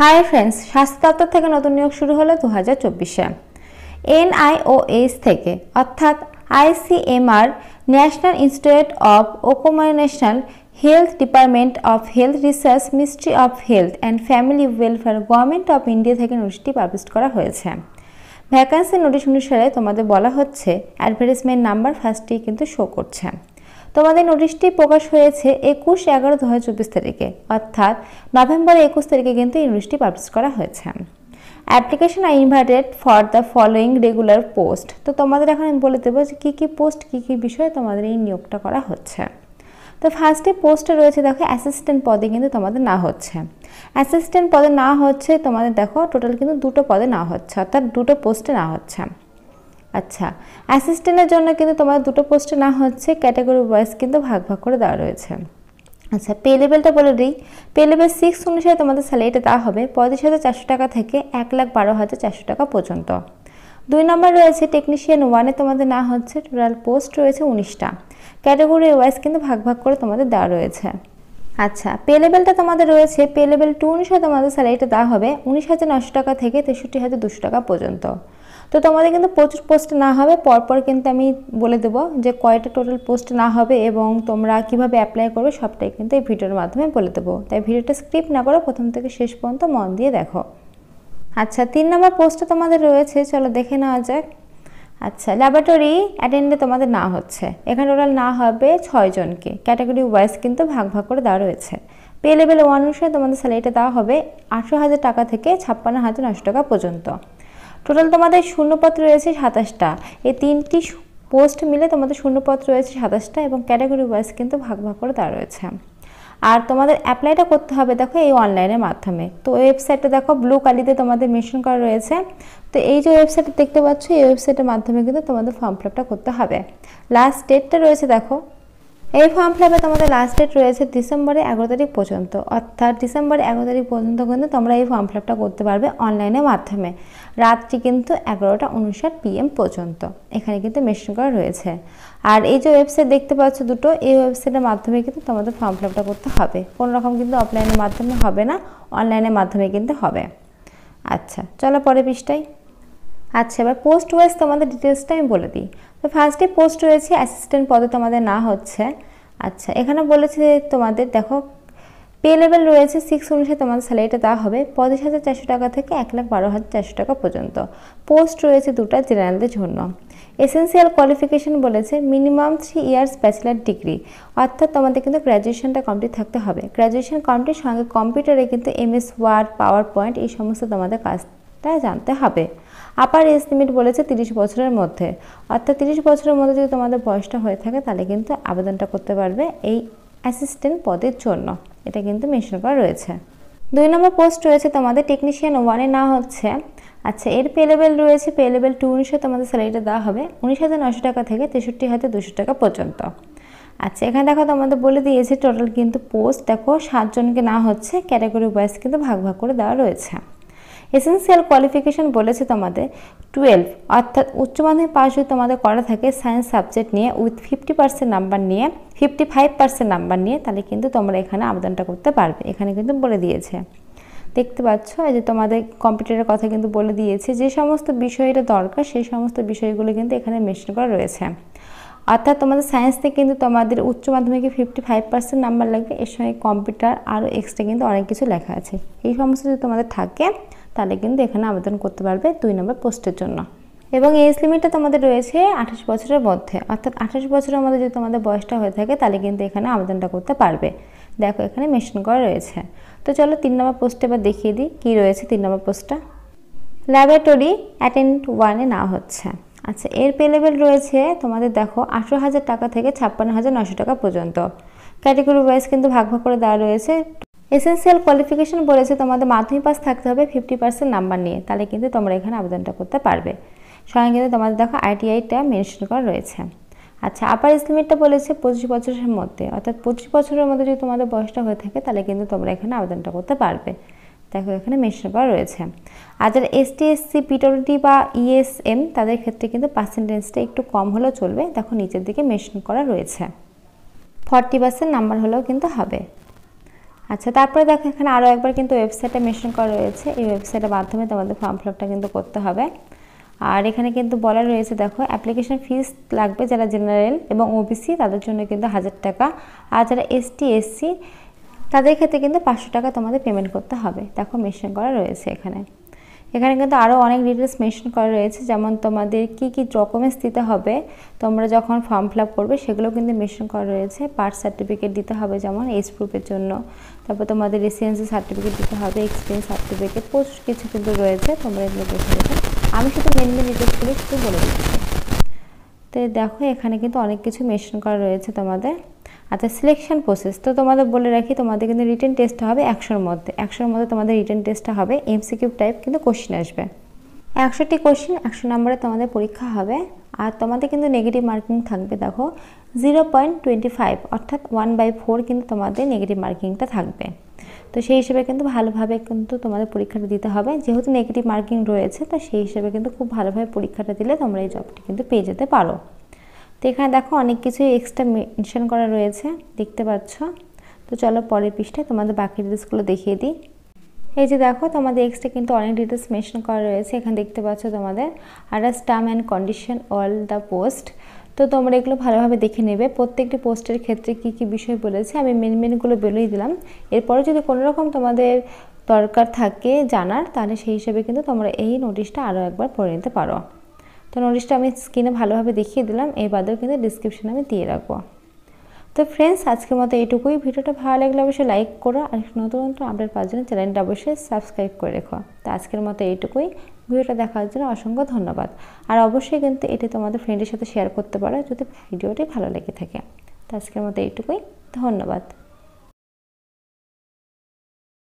Hi friends, স্বাস্থ্য দপ্তর থেকে নতুন নিয়োগ শুরু হলো 2024-এ। NIOH থেকে অর্থাৎ ICMR national institute of occupational health, department of health research, ministry of health and family welfare, government of India থেকে নোটিশটি পাবলিশ করা হয়েছে। ভ্যাকান্সি নোটিশ অনুসারে তোমাদের বলা হচ্ছে অ্যাডভার্টাইজমেন্ট নাম্বার ফার্স্টেই কিন্তু শো করছে। তোমাদের নোটিশটি প্রকাশ হয়েছে 21/11/2024 তারিখে, অর্থাৎ নভেম্বর 21 তারিখে কিন্তু এই নোটিশটি পাবলিশ করা হয়েছে। অ্যাপ্লিকেশন আর invited for the following regular post. তো তোমাদের এখন আমি বলে দেবো যে কী কী পোস্ট, কী কী বিষয়ে তোমাদের এই নিয়োগটা করা হচ্ছে। তো ফার্স্টে পোস্টে রয়েছে, দেখো অ্যাসিস্ট্যান্ট পদে কিন্তু তোমাদের না হচ্ছে। অ্যাসিস্ট্যান্ট পদে না হচ্ছে তোমাদের, দেখো টোটাল কিন্তু দুটো পদে না হচ্ছে, অর্থাৎ দুটো পোস্টে না হচ্ছে। আচ্ছা, অ্যাসিস্ট্যান্টের জন্য কিন্তু তোমাদের দুটো পোস্টে না হচ্ছে, ক্যাটাগরি ওয়াইজ কিন্তু ভাগ ভাগ করে দেওয়া রয়েছে। আচ্ছা, পে লেভেলটা বলে দিই। পে লেভেল 6 অনুসারে তোমাদের স্যালারিটা দেওয়া হবে 35,400 টাকা থেকে 1,12,400 টাকা পর্যন্ত। 2 নম্বর রয়েছে টেকনিশিয়ান 1-এ তোমাদের না হচ্ছে, টোটাল পোস্ট রয়েছে 19টা, ক্যাটাগরি ওয়াইজ কিন্তু ভাগ ভাগ করে তোমাদের দেওয়া রয়েছে। আচ্ছা, পে লেভেলটা তোমাদের রয়েছে, পে লেভেল 2 অনুসারে তোমাদের স্যালারিটা দেওয়া হবে 19,900 টাকা থেকে 63,200 টাকা পর্যন্ত। তো তোমাদের কিন্তু প্রচুর পোস্ট না হবে, পরপর কিন্তু আমি বলে দেবো যে কয়টা টোটাল পোস্ট না হবে এবং তোমরা কিভাবে অ্যাপ্লাই করবে সবটাই কিন্তু এই ভিডিওর মাধ্যমে বলে দেবো। তাই ভিডিওটা স্কিপ না করে প্রথম থেকে শেষ পর্যন্ত মন দিয়ে দেখো। আচ্ছা, 3 নম্বর পোস্টে তোমাদের রয়েছে, চলো দেখে নেওয়া যাক। আচ্ছা, ল্যাবরেটরি অ্যাটেন্ডে তোমাদের না হচ্ছে, এখানে টোটাল না হবে 6 জনকে, ক্যাটাগরি ওয়াইজ কিন্তু ভাগ ভাগ করে দেওয়া রয়েছে। পে লেভেল 1 অনুসারে তোমাদের স্যালারিটা দেওয়া হবে 18,000 টাকা থেকে 56,900 টাকা পর্যন্ত। টোটাল তোমাদের শূন্যপত্র রয়েছে 27টা, এই 3টি পোস্ট মিলে তোমাদের শূন্যপত্র রয়েছে 27টা এবং ক্যাটাগরি ওয়াইজ কিন্তু ভাগ ভাগ করে দেওয়া রয়েছে। আর তোমাদের অ্যাপ্লাইটা করতে হবে দেখো এই অনলাইনের মাধ্যমে। তো ওয়েবসাইটে দেখো ব্লু কালিতে তোমাদের মেনশন করা রয়েছে। তো এই যে ওয়েবসাইটটা দেখতে পাচ্ছ, এই ওয়েবসাইটের মাধ্যমে কিন্তু তোমাদের ফর্ম ফিল আপটা করতে হবে। লাস্ট ডেটটা রয়েছে দেখো, এই ফর্ম ফিল আপে তোমাদের লাস্ট ডেট রয়েছে ডিসেম্বরের 11 তারিখ পর্যন্ত, অর্থাৎ ডিসেম্বরের 11 তারিখ পর্যন্ত কিন্তু তোমরা এই ফর্ম ফিল আপটা করতে পারবে অনলাইনের মাধ্যমে, রাত্রি কিন্তু 11:59 PM পর্যন্ত, এখানে কিন্তু মেনশন করা রয়েছে। আর এই যে ওয়েবসাইট দেখতে পাচ্ছ দুটো, এই ওয়েবসাইটের মাধ্যমে কিন্তু তোমাদের ফর্ম ফিল আপটা করতে হবে, কোনো রকম কিন্তু অফলাইনের মাধ্যমে হবে না, অনলাইনের মাধ্যমে কিন্তু হবে। আচ্ছা, চলো পরের পৃষ্ঠায়। আচ্ছা, এবার পোস্ট ওয়াইজ তোমাদের ডিটেলসটা আমি বলে দিই। তো ফার্স্টে পোস্ট রয়েছে অ্যাসিস্ট্যান্ট পদে তোমাদের না হচ্ছে। আচ্ছা, এখানে বলেছে তোমাদের দেখো পে লেভেল রয়েছে 6 অনুসারে তোমাদের স্যালারিটা দেওয়া হবে 35,400 টাকা থেকে 1,12,400 টাকা পর্যন্ত। পোস্ট রয়েছে দুটো জেনারেলদের জন্য। এসেন্সিয়াল কোয়ালিফিকেশন বলেছে মিনিমাম 3 ইয়ার্স ব্যাচেলার ডিগ্রি, অর্থাৎ তোমাদের কিন্তু গ্র্যাজুয়েশনটা কমপ্লিট থাকতে হবে। গ্র্যাজুয়েশন কমপ্লিট সঙ্গে কম্পিউটারে কিন্তু MS ওয়ার্ড, পাওয়ার পয়েন্ট এই সমস্ত তোমাদের কাজটা জানতে হবে। আপার এজ লিমিট বলেছে 30 বছরের মধ্যে, অর্থাৎ 30 বছরের মধ্যে যদি তোমাদের বয়সটা হয়ে থাকে তাহলে কিন্তু আবেদনটা করতে পারবে এই অ্যাসিস্ট্যান্ট পদের জন্য, এটা কিন্তু মেনশন করা রয়েছে। 2 নম্বর পোস্ট রয়েছে তোমাদের টেকনিশিয়ান 1-এ না হচ্ছে। আচ্ছা, এর পে লেভেল রয়েছে, পে লেভেল 2 অনুসারে তোমাদের স্যালারিটা দেওয়া হবে 19,900 টাকা থেকে 63,200 টাকা পর্যন্ত। আচ্ছা, এখানে দেখো তোমাদের বলে দিয়েছে টোটাল কিন্তু পোস্ট দেখো 7 জনকে না হচ্ছে, ক্যাটাগরি ওয়াইজ কিন্তু ভাগ ভাগ করে দেওয়া রয়েছে। এসেন্সিয়াল কোয়ালিফিকেশন বলেছে তোমাদের 12, অর্থাৎ উচ্চ মাধ্যমিক পাস যদি তোমাদের করা থাকে সায়েন্স সাবজেক্ট নিয়ে উইথ 50% নাম্বার নিয়ে, 55% নাম্বার নিয়ে, তাহলে কিন্তু তোমরা এখানে আবেদনটা করতে পারবে, এখানে কিন্তু বলে দিয়েছে। দেখতে পাচ্ছ এই যে তোমাদের কম্পিউটারের কথা কিন্তু বলে দিয়েছে, যে সমস্ত বিষয়টা দরকার সেই সমস্ত বিষয়গুলো কিন্তু এখানে মেনশন করা রয়েছে। অর্থাৎ তোমাদের সায়েন্স থেকে কিন্তু তোমাদের উচ্চ মাধ্যমিকে 55% নাম্বার লাগবে, এর সঙ্গে কম্পিউটার আরও এক্সট্রা কিন্তু অনেক কিছু লেখা আছে। এই সমস্ত যদি তোমাদের থাকে তাহলে কিন্তু এখানে আবেদন করতে পারবে 2 নম্বর পোস্টের জন্য। এবং এজ লিমিটটা তোমাদের রয়েছে 28 বছরের মধ্যে, অর্থাৎ 28 বছরের মধ্যে যদি তোমাদের বয়সটা হয়ে থাকে তাহলে কিন্তু এখানে আবেদনটা করতে পারবে, দেখো এখানে মেনশন করা রয়েছে। তো চলো 3 নম্বর পোস্টে এবার দেখিয়ে দিই কী রয়েছে 3 নম্বর পোস্টটা। ল্যাবরেটরি অ্যাটেন্ড 1-এ না হচ্ছে। আচ্ছা, এর পে লেভেল রয়েছে তোমাদের দেখো 18,000 টাকা থেকে 56,900 টাকা পর্যন্ত, ক্যাটাগরি ওয়াইজ কিন্তু ভাগ ভাগ করে দেওয়া রয়েছে। এসেন্সিয়াল কোয়ালিফিকেশন বলেছে তোমাদের মাধ্যমিক পাস থাকতে হবে 50% নাম্বার নিয়ে, তাহলে কিন্তু তোমরা এখানে আবেদনটা করতে পারবে। সঙ্গে কিন্তু তোমাদের দেখো ITI-টা মেনশন করা রয়েছে। আচ্ছা, আপার এজ লিমিটটা বলেছে 25 বছরের মধ্যে, অর্থাৎ 25 বছরের মধ্যে যদি তোমাদের বয়সটা হয়ে থাকে তাহলে কিন্তু তোমরা এখানে আবেদনটা করতে পারবে, দেখো এখানে মেনশন করা রয়েছে। আর যারা ST SC PWD বা ESM তাদের ক্ষেত্রে কিন্তু পার্সেন্টেজটা একটু কম হলেও চলবে, দেখো নিচের দিকে মেনশন করা রয়েছে 40% নাম্বার হলেও কিন্তু হবে। আচ্ছা, তারপরে দেখো এখানে আরও একবার কিন্তু ওয়েবসাইটটা মেনশন করা রয়েছে। এই ওয়েবসাইটের মাধ্যমে তোমাদের ফর্ম ফিল আপটা কিন্তু করতে হবে। আর এখানে কিন্তু বলা রয়েছে, দেখো অ্যাপ্লিকেশন ফিস লাগবে যারা জেনারেল এবং ওবিসি তাদের জন্য কিন্তু 1000 টাকা, আর যারা এসটি এসসি তাদের ক্ষেত্রে কিন্তু 500 টাকা তোমাদের পেমেন্ট করতে হবে। দেখো মেনশন করা রয়েছে এখানে। এখানে কিন্তু আরও অনেক ডিটেলস মেনশন করা রয়েছে, যেমন তোমাদের কি কি ডকুমেন্টস দিতে হবে তোমরা যখন ফর্ম ফিল আপ করবে সেগুলো কিন্তু মেনশন করা রয়েছে। বার্থ সার্টিফিকেট দিতে হবে যেমন এজ প্রুফের জন্য, তারপর তোমাদের রেসিডেন্সি সার্টিফিকেট দিতে হবে, এক্সপিরিয়েন্স সার্টিফিকেট, প্রচুর কিছু কিন্তু রয়েছে, তোমরা এগুলো দেখে নেবে। আমি শুধু মেন ডিটেলসগুলো একটু বলে দিচ্ছি। তো দেখো এখানে কিন্তু অনেক কিছু মেনশন করা রয়েছে তোমাদের। আচ্ছা, সিলেকশন প্রসেস তো তোমাদের বলে রাখি, তোমাদের কিন্তু রিটেন টেস্টটা হবে 100-র মধ্যে তোমাদের রিটেন টেস্টটা হবে। এমসিকিউ টাইপ কিন্তু কোশ্চেন আসবে, 100টি কোশ্চেন, 100 নম্বরে তোমাদের পরীক্ষা হবে। আর তোমাদের কিন্তু নেগেটিভ মার্কিং থাকবে, দেখো 0.25 অর্থাৎ 1/4 কিন্তু তোমাদের নেগেটিভ মার্কিংটা থাকবে। তো সেই হিসেবে কিন্তু ভালোভাবে কিন্তু তোমাদের পরীক্ষাটা দিতে হবে, যেহেতু নেগেটিভ মার্কিং রয়েছে তো সেই হিসেবে কিন্তু খুব ভালোভাবে পরীক্ষাটা দিলে তোমরা এই জবটি কিন্তু পেয়ে যেতে পারো। তো এখানে দেখো অনেক কিছুই এক্সট্রা মেনশন করা রয়েছে, দেখতে পাচ্ছ। তো চলো পরের পৃষ্ঠায় তোমাদের বাকি ডিটেলসগুলো দেখিয়ে দিই। এই যে দেখো তোমাদের এক্সট্রা কিন্তু অনেক ডিটেলস মেনশন করা রয়েছে, এখানে দেখতে পাচ্ছ তোমাদের others term and condition all the post. তো তোমরা এগুলো ভালোভাবে দেখে নেবে, প্রত্যেকটি পোস্টের ক্ষেত্রে কি কি বিষয় বলেছে আমি মেনগুলো বলেই দিলাম। এরপরে যদি কোনো রকম তোমাদের দরকার থাকে জানার, তাহলে সেই হিসেবে কিন্তু তোমরা এই নোটিশটা আরও একবার পড়ে নিতে পারো। তো নোটিশটা আমি স্ক্রিনে ভালোভাবে দেখিয়ে দিলাম, এই বাদেও কিন্তু ডিসক্রিপশনে আমি দিয়ে রাখবো। তো ফ্রেন্ডস, আজকের মতো এইটুকুই। ভিডিওটা ভালো লাগলে অবশ্যই লাইক করো, আর নতুন নতুন আপডেট পাওয়ার জন্য চ্যানেলটা অবশ্যই সাবস্ক্রাইব করে রেখো। তো আজকের মতো এইটুকুই, ভিডিওটা দেখার জন্য অসংখ্য ধন্যবাদ। আর অবশ্যই কিন্তু এটি তোমাদের ফ্রেন্ডের সাথে শেয়ার করতে পারো যদি ভিডিওটি ভালো লেগে থাকে। তো আজকের মতো এইটুকুই, ধন্যবাদ।